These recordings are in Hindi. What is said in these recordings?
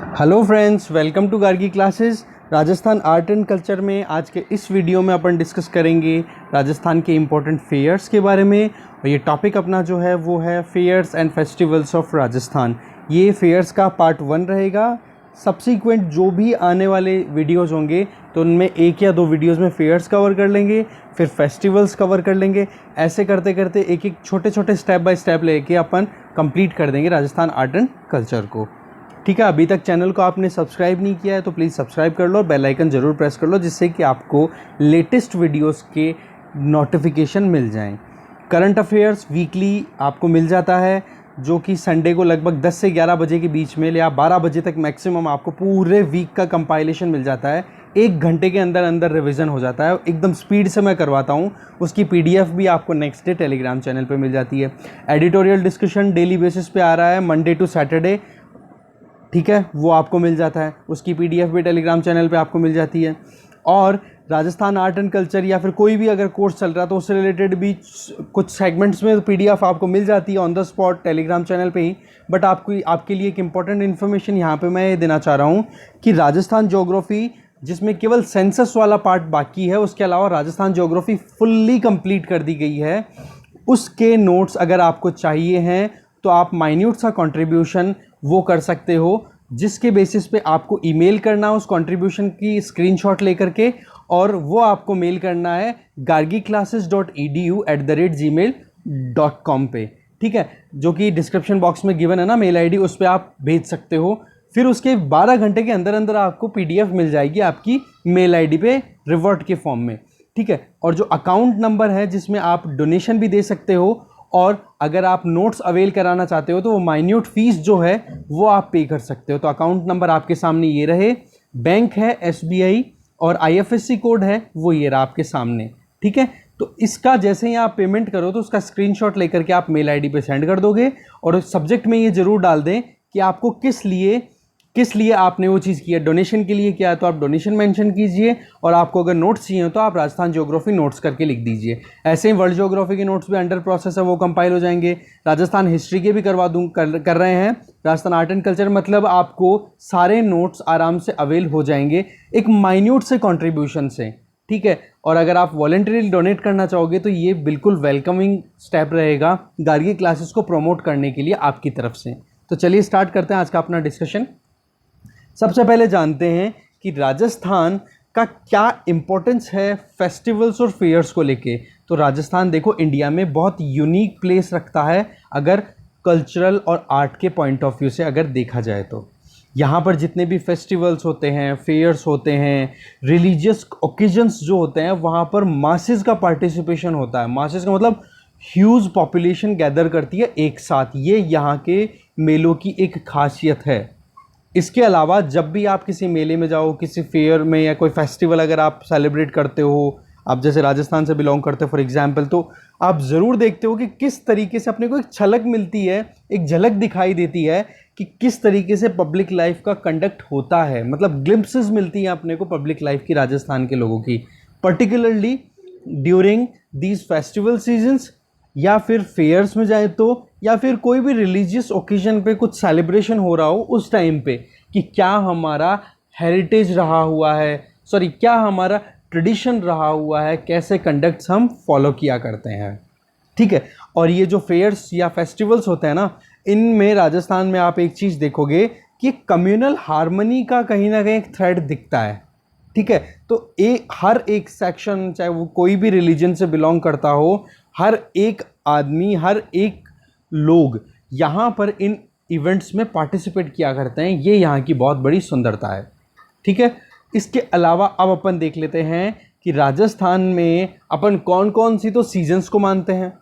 Hello friends, welcome to Gargi classes. Rajasthan art and culture में आज के इस वीडियो में अपन डिस्कस करेंगे राजस्थान के इम्पोर्टेंट फेयर्स के बारे में। और ये टॉपिक अपना जो है वो है fairs and festivals of Rajasthan. ये फेयर्स का पार्ट 1 रहेगा। सब्सीक्वेंट जो भी आने वाले वीडियोज़ होंगे तो उनमें 1 या 2 वीडियोज़ में फेयर्स कवर कर लेंगे, फिर फेस्टिवल्स कवर कर लेंगे। ऐसे करते करते एक एक छोटे छोटे स्टेप बाय स्टेप लेके अपन कंप्लीट कर देंगे राजस्थान आर्ट एंड कल्चर को। ठीक है, अभी तक चैनल को आपने सब्सक्राइब नहीं किया है तो प्लीज़ सब्सक्राइब कर लो और बेल आइकन ज़रूर प्रेस कर लो, जिससे कि आपको लेटेस्ट वीडियोस के नोटिफिकेशन मिल जाएं। करंट अफेयर्स वीकली आपको मिल जाता है, जो कि संडे को लगभग 10 से 11 बजे के बीच में या 12 बजे तक मैक्सिमम आपको पूरे वीक का कंपाइलेशन मिल जाता है। 1 घंटे के अंदर अंदर रिवीजन हो जाता है, एकदम स्पीड से मैं करवाता हूँ। उसकी पीडीएफ भी आपको नेक्स्ट डे टेलीग्राम चैनल पे मिल जाती है। एडिटोरियल डिस्कशन डेली बेसिस पे आ रहा है, मंडे टू सैटरडे। ठीक है, वो आपको मिल जाता है, उसकी पीडीएफ भी टेलीग्राम चैनल पे आपको मिल जाती है। और राजस्थान आर्ट एंड कल्चर या फिर कोई भी अगर कोर्स चल रहा है तो उससे रिलेटेड भी कुछ सेगमेंट्स में पीडीएफ आपको मिल जाती है on the spot Telegram channel पे ही। बट आपके लिए एक इम्पॉर्टेंट इन्फॉर्मेशन यहाँ पे मैं ये देना चाह रहा हूँ कि राजस्थान ज्योग्राफी, जिसमें केवल सेंसस वाला पार्ट बाकी है, उसके अलावा राजस्थान ज्योग्राफी फुल्ली कंप्लीट कर दी गई है। उसके नोट्स अगर आपको चाहिए हैं तो आप माइन्यूट सा कंट्रीब्यूशन वो कर सकते हो, जिसके बेसिस पे आपको ईमेल करना उस कंट्रीब्यूशन की स्क्रीनशॉट लेकर के, और वो आपको मेल करना है gargiclasses.edu@gmail.com पे। ठीक है, जो कि डिस्क्रिप्शन बॉक्स में गिवन है ना मेल आईडी, उस पर आप भेज सकते हो। फिर उसके 12 घंटे के अंदर अंदर आपको पीडीएफ मिल जाएगी आपकी मेल आईडी पे रिवर्ट के फॉर्म में। ठीक है, और जो अकाउंट नंबर है जिसमें आप डोनेशन भी दे सकते हो, और अगर आप नोट्स अवेल कराना चाहते हो तो वो माइन्यूट फीस जो है वो आप पे कर सकते हो। तो अकाउंट नंबर आपके सामने ये रहे, बैंक है एसबीआई, और आईएफएससी कोड है वो ये रहा आपके सामने। ठीक है, तो इसका जैसे ही आप पेमेंट करो तो उसका स्क्रीनशॉट लेकर के आप मेल आईडी पे सेंड कर दोगे, और सब्जेक्ट में ये जरूर डाल दें कि आपको किस लिए आपने वो चीज़ किया। डोनेशन के लिए किया है तो आप डोनेशन मेंशन कीजिए, और आपको अगर नोट्स चाहिए हो तो आप राजस्थान ज्योग्राफी नोट्स करके लिख दीजिए। ऐसे ही वर्ल्ड ज्योग्राफी के नोट्स भी अंडर प्रोसेस है, वो कंपाइल हो जाएंगे। राजस्थान हिस्ट्री के भी कर रहे हैं। राजस्थान आर्ट एंड कल्चर मतलब आपको सारे नोट्स आराम से अवेल हो जाएंगे एक माइन्यूट से कॉन्ट्रीब्यूशन से। ठीक है, और अगर आप वॉलंटरीली डोनेट करना चाहोगे तो ये बिल्कुल वेलकमिंग स्टेप रहेगा गार्गी क्लासेस को प्रमोट करने के लिए आपकी तरफ से। तो चलिए स्टार्ट करते हैं आज का अपना डिस्कशन। सबसे पहले जानते हैं कि राजस्थान का क्या इम्पोर्टेंस है फेस्टिवल्स और फेयर्स को लेके। तो राजस्थान देखो इंडिया में बहुत यूनिक प्लेस रखता है अगर कल्चरल और आर्ट के पॉइंट ऑफ व्यू से अगर देखा जाए तो। यहाँ पर जितने भी फेस्टिवल्स होते हैं, फेयर्स होते हैं, रिलीजियस ओकेजन्स जो होते हैं, वहाँ पर मासेस का पार्टिसिपेशन होता है। मासेस का मतलब ह्यूज पॉपुलेशन गैदर करती है एक साथ। ये यहाँ के मेलों की एक खासियत है। इसके अलावा जब भी आप किसी मेले में जाओ, किसी फेयर में, या कोई फेस्टिवल अगर आप सेलिब्रेट करते हो, आप जैसे राजस्थान से बिलोंग करते हो फॉर एग्जांपल, तो आप ज़रूर देखते हो कि किस तरीके से अपने को एक झलक मिलती है, एक झलक दिखाई देती है कि किस तरीके से पब्लिक लाइफ का कंडक्ट होता है। मतलब ग्लिम्पसेस मिलती हैं अपने को पब्लिक लाइफ की राजस्थान के लोगों की, particularly during these festival seasons, या फिर फेयर्स में जाए तो, या फिर कोई भी रिलीजियस ओकेजन पे कुछ सेलिब्रेशन हो रहा हो उस टाइम पे, कि क्या हमारा हेरिटेज रहा हुआ है, क्या हमारा ट्रेडिशन रहा हुआ है, कैसे कंडक्ट्स हम फॉलो किया करते हैं। ठीक है, और ये जो फेयर्स या फेस्टिवल्स होते हैं ना, इनमें राजस्थान में आप एक चीज़ देखोगे कि कम्युनल हार्मनी का कहीं ना कहीं एक थ्रेड दिखता है। ठीक है, तो हर एक सेक्शन, चाहे वो कोई भी रिलीजन से बिलोंग करता हो, हर एक आदमी, हर एक लोग यहाँ पर इन इवेंट्स में पार्टिसिपेट किया करते हैं। ये यहाँ की बहुत बड़ी सुंदरता है। ठीक है, इसके अलावा अब अपन देख लेते हैं कि राजस्थान में अपन कौन कौन सी तो सीजन्स को मानते हैं,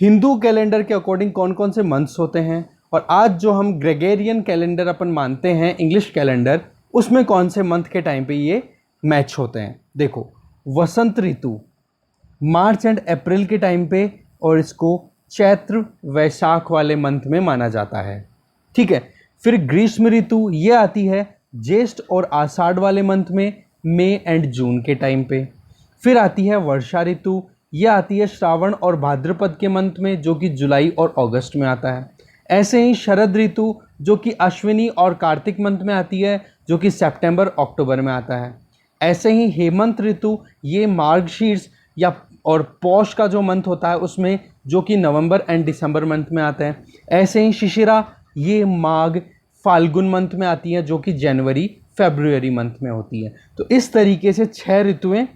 हिंदू कैलेंडर के अकॉर्डिंग कौन कौन से मंथ्स होते हैं, और आज जो हम ग्रेगोरियन कैलेंडर अपन मानते हैं, इंग्लिश कैलेंडर, उसमें कौन से मंथ के टाइम पे ये मैच होते हैं। देखो, वसंत ऋतु मार्च एंड अप्रैल के टाइम पे, और इसको चैत्र वैशाख वाले मंथ में माना जाता है। ठीक है, फिर ग्रीष्म ऋतु ये आती है ज्येष्ठ और आषाढ़ वाले मंथ में, मई एंड जून के टाइम पे। फिर आती है वर्षा ऋतु, ये आती है श्रावण और भाद्रपद के मंथ में, जो कि जुलाई और अगस्त में आता है। ऐसे ही शरद ऋतु जो कि अश्विनी और कार्तिक मंथ में आती है, जो कि सितंबर अक्टूबर में आता है। ऐसे ही हेमंत ऋतु ये मार्गशीर्ष या और पौष का जो मंथ होता है उसमें, जो कि नवंबर एंड दिसंबर मंथ में आता है। ऐसे ही शिशिरा ये माघ फाल्गुन मंथ में आती है, जो कि जनवरी फरवरी मंथ में होती है। तो इस तरीके से 6 ऋतुएं,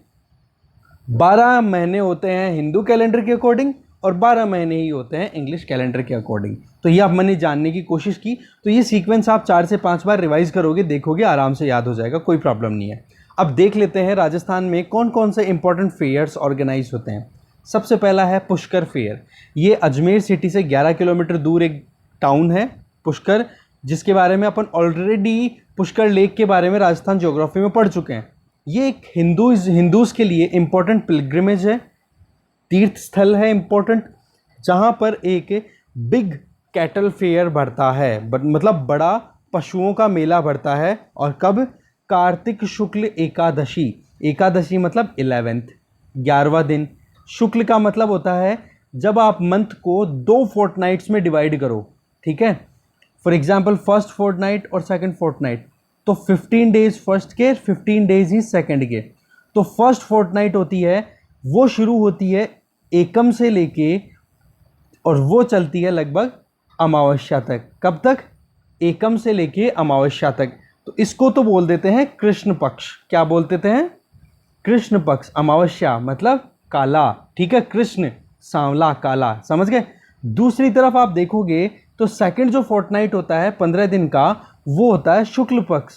12 महीने होते हैं हिंदू कैलेंडर के अकॉर्डिंग और 12 महीने ही होते हैं इंग्लिश कैलेंडर के अकॉर्डिंग। तो ये आप मैंने जानने की कोशिश की। तो ये सीक्वेंस आप 4 से 5 बार रिवाइज करोगे, देखोगे आराम से याद हो जाएगा, कोई प्रॉब्लम नहीं है। अब देख लेते हैं राजस्थान में कौन कौन से इंपॉर्टेंट फेयर्स ऑर्गेनाइज होते हैं। सबसे पहला है पुष्कर फेयर। ये अजमेर सिटी से 11 किलोमीटर दूर एक टाउन है पुष्कर, जिसके बारे में अपन ऑलरेडी पुष्कर लेक के बारे में राजस्थान ज्योग्राफी में पढ़ चुके हैं। ये एक हिंदूज़ के लिए इम्पोर्टेंट पिलग्रिमेज है, तीर्थ स्थल है इम्पोर्टेंट, जहाँ पर एक बिग कैटल फेयर बढ़ता है, मतलब बड़ा पशुओं का मेला बढ़ता है। और कब? कार्तिक शुक्ल एकादशी। एकादशी मतलब 11th, 11वां दिन। शुक्ल का मतलब होता है जब आप मंथ को 2 फोर्टनाइट्स में डिवाइड करो, ठीक है। फॉर एग्जाम्पल फर्स्ट फोर्टनाइट और सेकंड फोर्टनाइट, तो 15 डेज फर्स्ट के, 15 डेज ही सेकंड के। तो फर्स्ट फोर्टनाइट होती है वो शुरू होती है एकम से लेके और वो चलती है लगभग अमावस्या तक। कब तक? एकम से लेके अमावस्या तक। तो इसको तो बोल देते हैं कृष्ण पक्ष। क्या बोल देते हैं? कृष्ण पक्ष। अमावस्या मतलब काला, ठीक है, कृष्ण सांवला काला, समझ गए। दूसरी तरफ आप देखोगे तो सेकंड जो फोर्टनाइट होता है 15 दिन का, वो होता है शुक्ल पक्ष,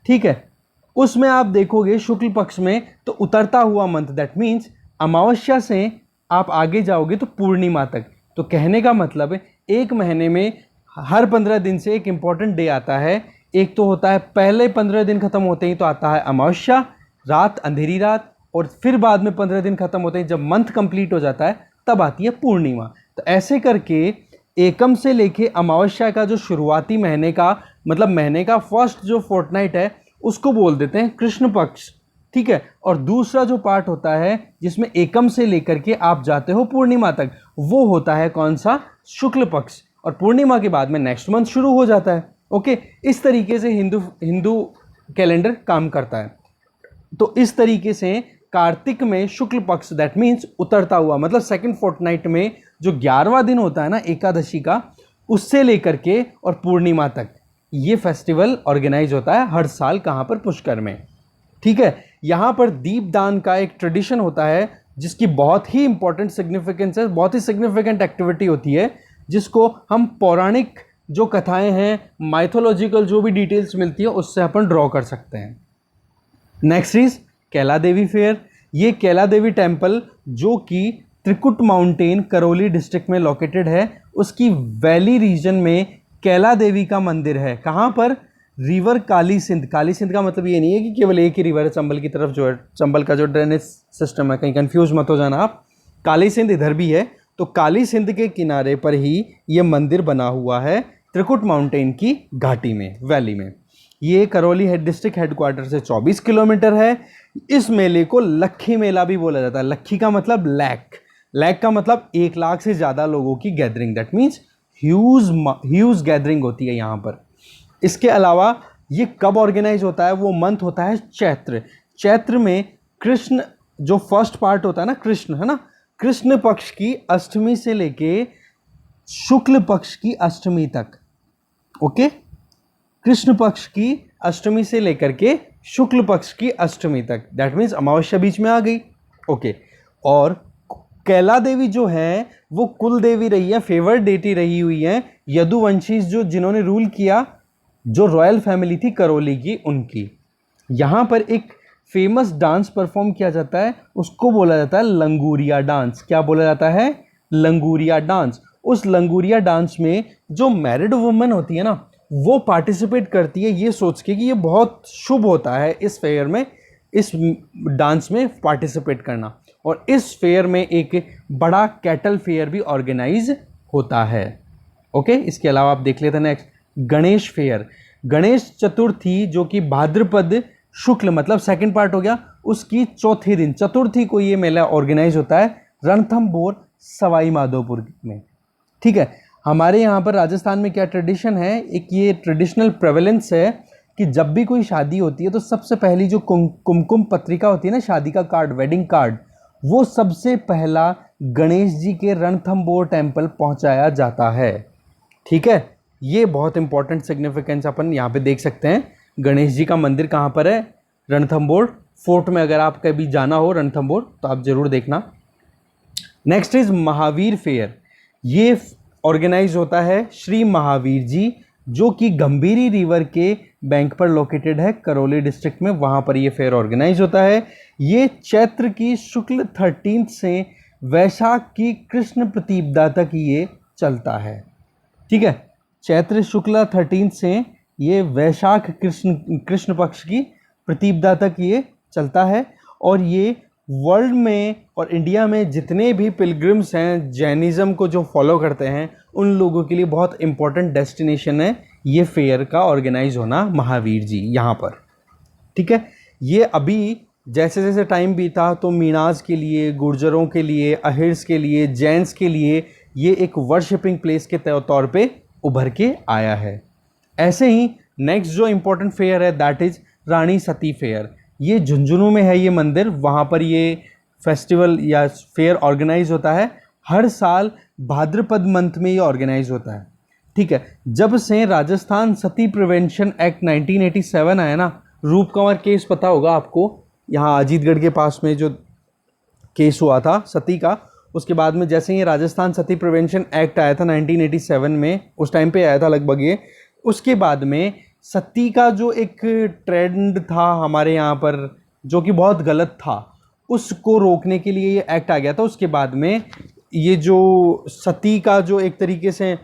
ठीक है। उसमें आप देखोगे शुक्ल पक्ष में तो उतरता हुआ मंथ, दैट मीन्स अमावस्या से आप आगे जाओगे तो पूर्णिमा तक। तो कहने का मतलब एक महीने में हर 15 दिन से एक इंपॉर्टेंट डे आता है। एक तो होता है पहले 15 दिन खत्म होते ही तो आता है अमावस्या रात, अंधेरी रात, और फिर बाद में 15 दिन खत्म होते ही जब मंथ कंप्लीट हो जाता है तब आती है पूर्णिमा। तो ऐसे करके एकम से लेके अमावस्या का जो शुरुआती महीने का, मतलब महीने का फर्स्ट जो फोर्टनाइट है उसको बोल देते हैं कृष्ण पक्ष, ठीक है। और दूसरा जो पार्ट होता है जिसमें एकम से लेकर के आप जाते हो पूर्णिमा तक, वो होता है कौन सा? शुक्ल पक्ष। और पूर्णिमा के बाद में नेक्स्ट मंथ शुरू हो जाता है। ओके, इस तरीके से हिंदू कैलेंडर काम करता है। तो इस तरीके से कार्तिक में शुक्ल पक्ष, दैट मीन्स उतरता हुआ, मतलब सेकंड फोर्टनाइट में जो 11वां दिन होता है ना एकादशी का, उससे लेकर के और पूर्णिमा तक ये फेस्टिवल ऑर्गेनाइज होता है हर साल। कहाँ पर? पुष्कर में, ठीक है। यहाँ पर दीपदान का एक ट्रेडिशन होता है जिसकी बहुत ही इंपॉर्टेंट सिग्निफिकेंस है, बहुत ही सिग्निफिकेंट एक्टिविटी होती है, जिसको हम पौराणिक जो कथाएं हैं, माइथोलॉजिकल जो भी डिटेल्स मिलती है उससे अपन ड्रॉ कर सकते हैं। Next is Kaila Devi fair. ये कैला देवी टेम्पल जो कि त्रिकुट माउंटेन करौली डिस्ट्रिक्ट में लोकेटेड है, उसकी वैली रीजन में कैला देवी का मंदिर है। कहाँ पर? रिवर काली सिंध। काली सिंध का मतलब ये नहीं है कि केवल एक ही रिवर है चंबल की तरफ, जो है चंबल का जो ड्रेनेज सिस्टम है, कहीं कंफ्यूज मत हो जाना आप। काली सिंध इधर भी है। तो काली सिंध के किनारे पर ही ये मंदिर बना हुआ है त्रिकुट माउंटेन की घाटी में, वैली में। ये करौली डिस्ट्रिक्ट हेडक्वार्टर से 24 किलोमीटर है। इस मेले को लक्खी मेला भी बोला जाता है। लक्खी का मतलब लैक, लैक का मतलब 1 लाख से ज़्यादा लोगों की gathering, that means huge gathering होती है यहाँ पर। इसके अलावा ये कब ऑर्गेनाइज होता है? वो मंथ होता है चैत्र। चैत्र में कृष्ण जो फर्स्ट पार्ट होता है ना, कृष्ण है ना, कृष्ण पक्ष की अष्टमी से लेके शुक्ल पक्ष की अष्टमी तक। ओके, कृष्ण पक्ष की अष्टमी से लेकर के शुक्ल पक्ष की अष्टमी तक, दैट मीन्स अमावस्या बीच में आ गई। ओके, और कैला देवी जो है वो कुल देवी रही है, फेवर्ड डेटी रही हुई है यदुवंशी, जो जिन्होंने रूल किया, जो रॉयल फैमिली थी करौली की, उनकी। यहाँ पर एक फेमस डांस परफॉर्म किया जाता है, उसको बोला जाता है लंगूरिया डांस। क्या बोला जाता है? लंगूरिया डांस। उस लंगूरिया डांस में जो मैरिड वुमेन होती है ना, वो पार्टिसिपेट करती है ये सोच के कि ये बहुत शुभ होता है इस फेयर में, इस डांस में पार्टिसिपेट करना। और इस फेयर में एक बड़ा कैटल फेयर भी ऑर्गेनाइज होता है। ओके, इसके अलावा आप देख लेते हैं नेक्स्ट गणेश फेयर। गणेश चतुर्थी जो कि भाद्रपद शुक्ल मतलब सेकंड पार्ट हो गया, उसकी चौथे दिन चतुर्थी को ये मेला ऑर्गेनाइज होता है रणथंभौर सवाई माधोपुर में। ठीक है, हमारे यहाँ पर राजस्थान में क्या ट्रेडिशन है, एक ये ट्रेडिशनल प्रेवलेंस है कि जब भी कोई शादी होती है तो सबसे पहली जो कुमकुम पत्रिका होती है ना, शादी का कार्ड, वेडिंग कार्ड, वो सबसे पहला गणेश जी के रणथंबोर टेम्पल पहुँचाया जाता है। ठीक है, ये बहुत इंपॉर्टेंट सिग्निफिकेंस अपन यहाँ पे देख सकते हैं। गणेश जी का मंदिर कहाँ पर है? रणथंबोर फोर्ट में। अगर आप कभी जाना हो रणथंबोर तो आप ज़रूर देखना। Next is Mahavir fair. ये ऑर्गेनाइज होता है श्री महावीर जी, जो कि गंभीरी रिवर के बैंक पर लोकेटेड है, करौली डिस्ट्रिक्ट में, वहाँ पर ये फेयर ऑर्गेनाइज होता है। ये चैत्र की शुक्ल 13 से वैशाख की कृष्ण प्रतिपदा तक ये चलता है। ठीक है, चैत्र शुक्ला 13 से ये वैशाख कृष्ण पक्ष की प्रतिपदा तक ये चलता है। और ये वर्ल्ड में और इंडिया में जितने भी पिलग्रिम्स हैं, जैनिज़्म को जो फॉलो करते हैं, उन लोगों के लिए बहुत इंपॉर्टेंट डेस्टिनेशन है ये फेयर का ऑर्गेनाइज होना, महावीर जी यहाँ पर। ठीक है, ये अभी जैसे जैसे टाइम बीता तो मीणाज के लिए, गुर्जरों के लिए, अहिर्स के लिए, जैन्स के लिए ये एक वर्शिपिंग प्लेस के तौर पे उभर के आया है। ऐसे ही नेक्स्ट जो इम्पोर्टेंट फेयर है that is Rani Sati fair. ये झुंझुनू में है ये मंदिर, वहाँ पर ये फेस्टिवल या फेयर ऑर्गेनाइज होता है। हर साल भाद्रपद मंथ में ये ऑर्गेनाइज होता है। ठीक है, जब से राजस्थान सती प्रिवेंशन एक्ट 1987 आया ना, रूप कंवर केस पता होगा आपको, यहाँ अजीतगढ़ के पास में जो केस हुआ था सती का, उसके बाद में जैसे ही राजस्थान सती प्रिवेंशन एक्ट आया था 1987 में, उस टाइम पे आया था लगभग ये, उसके बाद में सती का जो एक ट्रेंड था हमारे यहाँ पर जो कि बहुत गलत था, उसको रोकने के लिए ये एक्ट आ गया था। उसके बाद में ये जो सती का जो एक तरीके से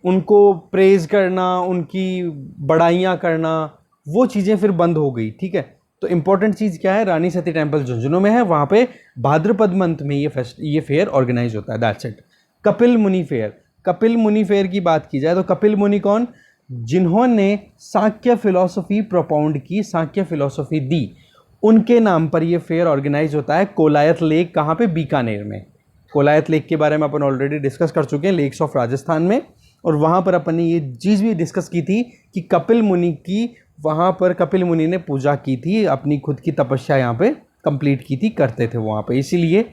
उनको प्रेज करना, उनकी बड़ाइयाँ करना, वो चीज़ें फिर बंद हो गई। ठीक है, तो इम्पोर्टेंट चीज़ क्या है, रानी सती टेम्पल झुंझुनू में है, वहाँ पे भाद्रपद मंथ में ये फेयर ऑर्गेनाइज होता है। That's it. कपिल मुनि फेयर। कपिल मुनि फेयर की बात की जाए तो कपिल मुनि कौन? जिन्होंने सांख्य फिलॉसफी प्रोपाउंड की, सांख्य फिलॉसफी दी, उनके नाम पर ये फेयर ऑर्गेनाइज होता है। कोलायत लेक कहाँ पे? बीकानेर में। कोलायत लेक के बारे में अपन ऑलरेडी डिस्कस कर चुके हैं, लेक्स ऑफ राजस्थान में, और वहाँ पर अपन ने ये चीज़ भी डिस्कस की थी कि कपिल मुनि की, वहाँ पर कपिल मुनि ने पूजा की थी, अपनी खुद की तपस्या यहाँ पे कंप्लीट की थी, करते थे वहाँ पे, इसीलिए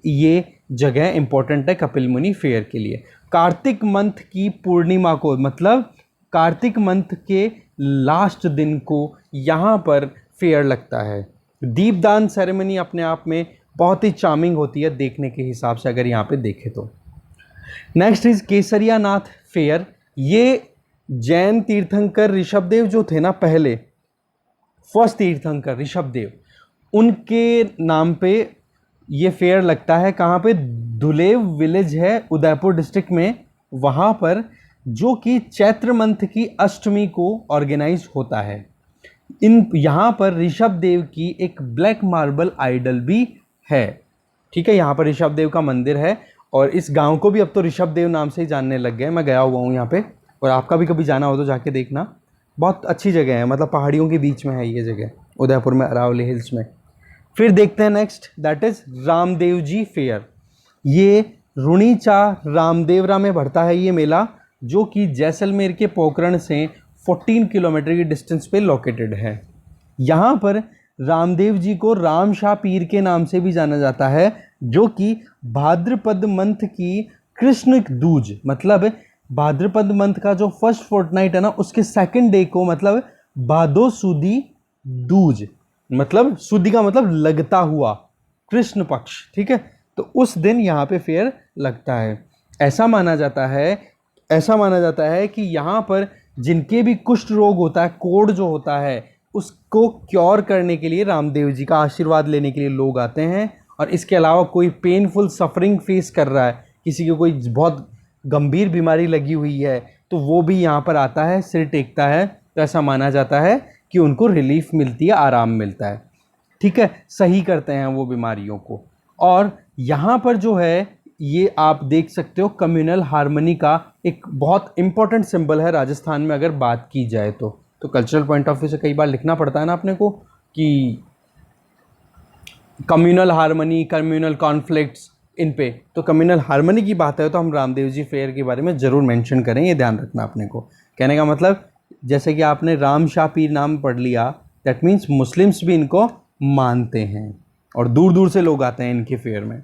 ये जगह इंपॉर्टेंट है कपिल मुनि फेयर के लिए। कार्तिक मंथ की पूर्णिमा को, मतलब कार्तिक मंथ के लास्ट दिन को यहाँ पर फेयर लगता है। दीपदान सेरेमनी अपने आप में बहुत ही चार्मिंग होती है देखने के हिसाब से, अगर यहाँ पे देखें तो। Next is Kesariya Nath fair. ये जैन तीर्थंकर ऋषभदेव जो थे ना, पहले फर्स्ट तीर्थंकर ऋषभदेव, उनके नाम पे ये फेयर लगता है। कहाँ पे? दुलेव विलेज है उदयपुर डिस्ट्रिक्ट में, वहाँ पर, जो कि चैत्र मंथ की अष्टमी को ऑर्गेनाइज होता है। यहाँ पर ऋषभदेव की एक ब्लैक मार्बल आइडल भी है। ठीक है, यहाँ पर ऋषभदेव का मंदिर है, और इस गांव को भी अब तो ऋषभदेव नाम से ही जानने लग गए। मैं गया हुआ हूँ यहाँ पे, और आपका भी कभी जाना हो तो जाके देखना, बहुत अच्छी जगह है, मतलब पहाड़ियों के बीच में है ये जगह, उदयपुर में, अरावली हिल्स में। फिर देखते हैं next, that is Ramdev ji fair. ये रुणीचा रामदेवरा में बढ़ता है ये मेला, जो कि जैसलमेर के पोखरण से 14 किलोमीटर की डिस्टेंस पे लोकेटेड है। यहाँ पर रामदेव जी को रामशाह पीर के नाम से भी जाना जाता है, जो कि भाद्रपद मंथ की कृष्ण दूज, मतलब भाद्रपद मंथ का जो फर्स्ट फोर्टनाइट है ना, उसके सेकंड डे को, मतलब भादो सुदी दूज, मतलब सुदी का मतलब लगता हुआ, कृष्ण पक्ष। ठीक है, तो उस दिन यहाँ पे फेयर लगता है। ऐसा माना जाता है कि यहाँ पर जिनके भी कुष्ठ रोग होता है, कोढ़ जो होता है, उसको क्योर करने के लिए रामदेव जी का आशीर्वाद लेने के लिए लोग आते हैं। और इसके अलावा कोई पेनफुल सफरिंग फेस कर रहा है, किसी को कोई बहुत गंभीर बीमारी लगी हुई है, तो वो भी यहाँ पर आता है, सिर टेकता है, तो ऐसा माना जाता है कि उनको रिलीफ मिलती है, आराम मिलता है। ठीक है, सही करते हैं वो बीमारियों को। और यहाँ पर जो है, ये आप देख सकते हो, कम्युनल हार्मनी का एक बहुत इंपॉर्टेंट सिंबल है राजस्थान में अगर बात की जाए तो कल्चरल पॉइंट ऑफ व्यू से कई बार लिखना पड़ता है ना अपने को कि कम्युनल हार्मनी, कम्युनल कॉन्फ्लिक्ट्स, इन पे, तो कम्युनल हार्मनी की बात है तो हम रामदेव जी फेयर के बारे में ज़रूर मेंशन करें, ये ध्यान रखना अपने को। कहने का मतलब जैसे कि आपने राम शाह पीर नाम पढ़ लिया, दैट मीन्स मुस्लिम्स भी इनको मानते हैं और दूर दूर से लोग आते हैं इनके फेयर में।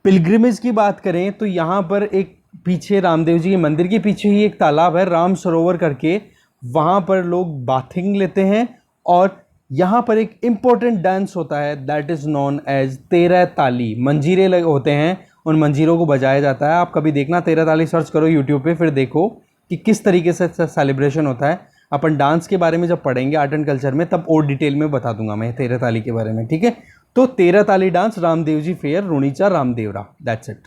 पिलग्रिमेज की बात करें तो यहाँ पर एक पीछे रामदेव जी के मंदिर के पीछे ही एक तालाब है राम सरोवर करके, वहाँ पर लोग बाथिंग लेते हैं और यहाँ पर एक इम्पोर्टेंट डांस होता है दैट इज़ नोन एज तेरह ताली। मंजीरे होते हैं, उन मंजीरों को बजाया जाता है। आप कभी देखना, तेरह ताली सर्च करो यूट्यूब पे, फिर देखो कि किस तरीके से सेलिब्रेशन होता है। अपन डांस के बारे में जब पढ़ेंगे आर्ट एंड कल्चर में तब और डिटेल में बता दूंगा मैं तेरह ताली के बारे में, ठीक है। तो तेरह ताली dance, Ramdev ji fair, Runicha Ramdevra, that's it.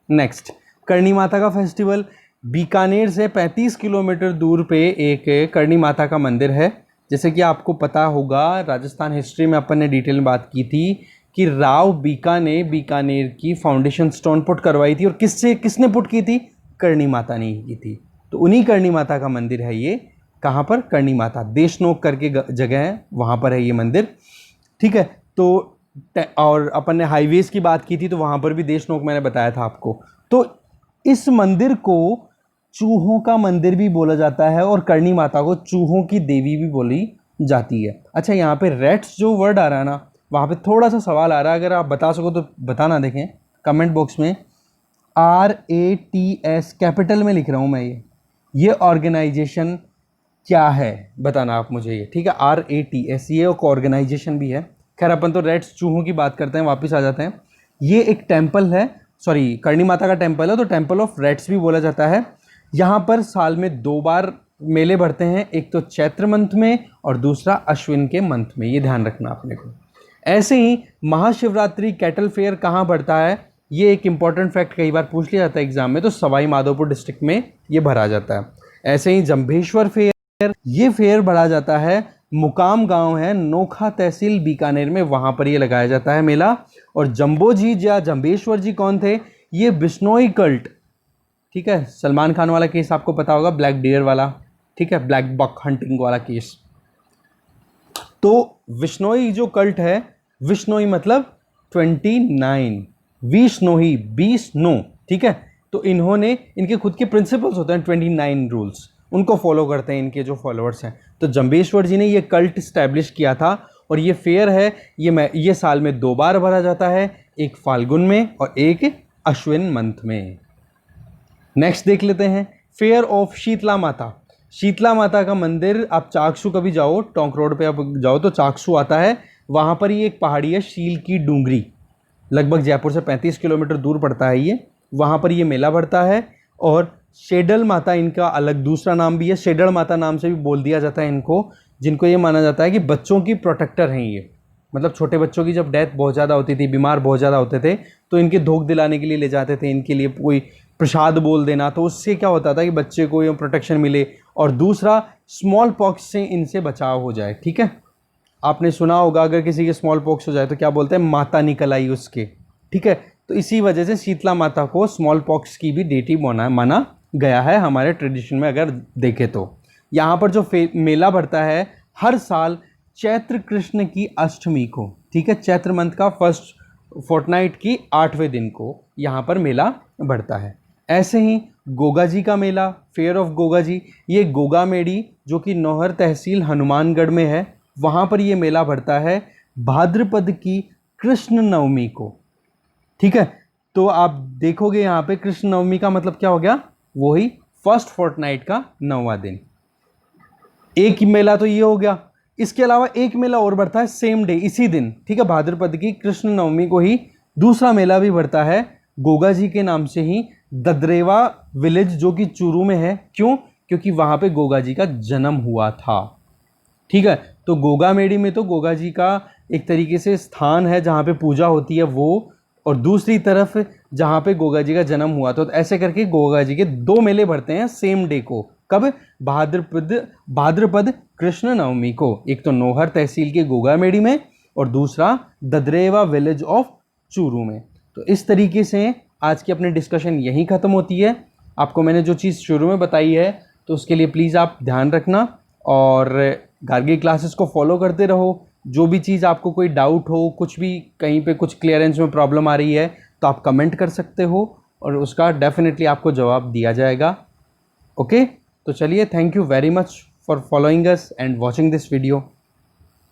Next, Karni Mata का फेस्टिवल। बीकानेर से 35 किलोमीटर दूर पे एक करणी माता का मंदिर है। जैसे कि आपको पता होगा, राजस्थान हिस्ट्री में अपन ने डिटेल में बात की थी कि राव बीका ने बीकानेर की फाउंडेशन स्टोन पुट करवाई थी, और किसने पुट की थी? करणी माता ने ही की थी। तो उन्हीं करणी माता का मंदिर है ये। कहाँ पर? करणी माता, देशनोक करके जगह है, वहाँ पर है ये मंदिर, ठीक है। तो और अपन ने हाईवेज की बात की थी तो वहाँ पर भी देशनोक मैंने बताया था आपको। तो इस मंदिर को चूहों का मंदिर भी बोला जाता है और करणी माता को चूहों की देवी भी बोली जाती है। अच्छा, यहाँ पे रेट्स जो वर्ड आ रहा है ना, वहाँ पे थोड़ा सा सवाल आ रहा है, अगर आप बता सको तो बताना, देखें कमेंट बॉक्स में। RATS कैपिटल में लिख रहा हूँ मैं, ये ऑर्गेनाइजेशन क्या है बताना आप मुझे ये, ठीक है। RATS ये एक ऑर्गेनाइजेशन भी है। खैर अपन तो रेट्स चूहों की बात करते हैं, वापस आ जाते हैं। ये एक टेम्पल है, सॉरी करणी माता का टेम्पल है, तो टेम्पल ऑफ रेट्स भी बोला जाता है। यहाँ पर साल में 2 बार मेले भरते हैं, एक तो चैत्र मंथ में और दूसरा अश्विन के मंथ में, ये ध्यान रखना आपने को। ऐसे ही महाशिवरात्रि कैटल फेयर कहाँ बढ़ता है, ये एक इंपॉर्टेंट फैक्ट कई बार पूछ लिया जाता है एग्जाम में, तो सवाई माधोपुर डिस्ट्रिक्ट में ये भरा जाता है। ऐसे ही जंभेश्वर फेयर, ये फेयर भरा जाता है, मुकाम गांव है, नोखा तहसील बीकानेर में, वहां पर ये लगाया जाता है मेला। और जंबो जी या जंबेश्वर जी कौन थे? ये बिश्नोई कल्ट, ठीक है। सलमान खान वाला केस आपको पता होगा, ब्लैक डियर वाला, ठीक है, ब्लैक बक हंटिंग वाला केस। तो विश्नोई जो कल्ट है, विश्नोई मतलब 29, विश्नोई 20 नो, ठीक है। तो इन्होंने, इनके खुद के प्रिंसिपल्स होते हैं 29 रूल्स, उनको फॉलो करते हैं इनके जो फॉलोअर्स हैं। तो जंबेश्वर जी ने ये कल्ट इस्टेब्लिश किया था और ये फेयर है, ये साल में 2 बार भरा जाता है, एक फाल्गुन में और एक अश्विन मंथ में। नेक्स्ट देख लेते हैं, फेयर ऑफ शीतला माता। शीतला माता का मंदिर, आप चाकसू कभी जाओ, टोंक रोड पे आप जाओ तो चाकसू आता है, वहाँ पर ये एक पहाड़ी है शील की डूंगरी, लगभग जयपुर से 35 किलोमीटर दूर पड़ता है ये, वहाँ पर ये मेला भरता है। और शेडल माता इनका अलग दूसरा नाम भी है, शेडल माता नाम से भी बोल दिया जाता है इनको, जिनको ये माना जाता है कि बच्चों की प्रोटेक्टर हैं ये। मतलब छोटे बच्चों की जब डेथ बहुत ज़्यादा होती थी, बीमार बहुत ज़्यादा होते थे, तो इनके धोख दिलाने के लिए ले जाते थे, इनके लिए कोई प्रसाद बोल देना, तो उससे क्या होता था कि बच्चे को ये प्रोटेक्शन मिले, और दूसरा स्मॉल पॉक्स से इनसे बचाव हो जाए, ठीक है। आपने सुना होगा अगर किसी के स्मॉल पॉक्स हो जाए तो क्या बोलते हैं, माता निकल आई उसके, ठीक है। तो इसी वजह से शीतला माता को स्मॉल पॉक्स की भी डेटी माना गया है हमारे ट्रेडिशन में, अगर देखें तो। यहाँ पर जो मेला भरता है हर साल चैत्र कृष्ण की अष्टमी को, ठीक है, चैत्र मंथ का फर्स्ट फोर्टनाइट की 8वें दिन को यहाँ पर मेला बढ़ता है। ऐसे ही गोगा जी का मेला, फेयर ऑफ गोगा जी, ये गोगा मेड़ी जो कि नौहर तहसील हनुमानगढ़ में है, वहाँ पर ये मेला बढ़ता है भाद्रपद की कृष्ण नवमी को, ठीक है। तो आप देखोगे यहाँ पे कृष्ण नवमी का मतलब क्या हो गया, वही फर्स्ट फोर्टनाइट का 9वां दिन। एक मेला तो ये हो गया, इसके अलावा एक मेला और बढ़ता है सेम डे, इसी दिन, ठीक है, भाद्रपद की कृष्ण नवमी को ही दूसरा मेला भी बढ़ता है गोगा जी के नाम से ही, ददरेवा विलेज जो कि चूरू में है। क्यों? क्योंकि वहाँ पे गोगा जी का जन्म हुआ था, ठीक है। तो गोगा मेड़ी में तो गोगा जी का एक तरीके से स्थान है जहाँ पे पूजा होती है वो, और दूसरी तरफ जहाँ पे गोगा जी का जन्म हुआ था। तो ऐसे करके गोगा जी के 2 मेले भरते हैं सेम डे को। कब? भाद्रपद कृष्ण नवमी को, एक तो नौहर तहसील के गोगा मेड़ी में और दूसरा ददरेवा विलेज ऑफ चूरू में। तो इस तरीके से आज की अपनी डिस्कशन यहीं ख़त्म होती है। आपको मैंने जो चीज़ शुरू में बताई है तो उसके लिए प्लीज़ आप ध्यान रखना और गार्गी क्लासेस को फॉलो करते रहो। जो भी चीज़ आपको कोई डाउट हो, कुछ भी कहीं पे कुछ क्लियरेंस में प्रॉब्लम आ रही है तो आप कमेंट कर सकते हो और उसका डेफिनेटली आपको जवाब दिया जाएगा। ओके, तो चलिए, thank you very much for following us and watching this video.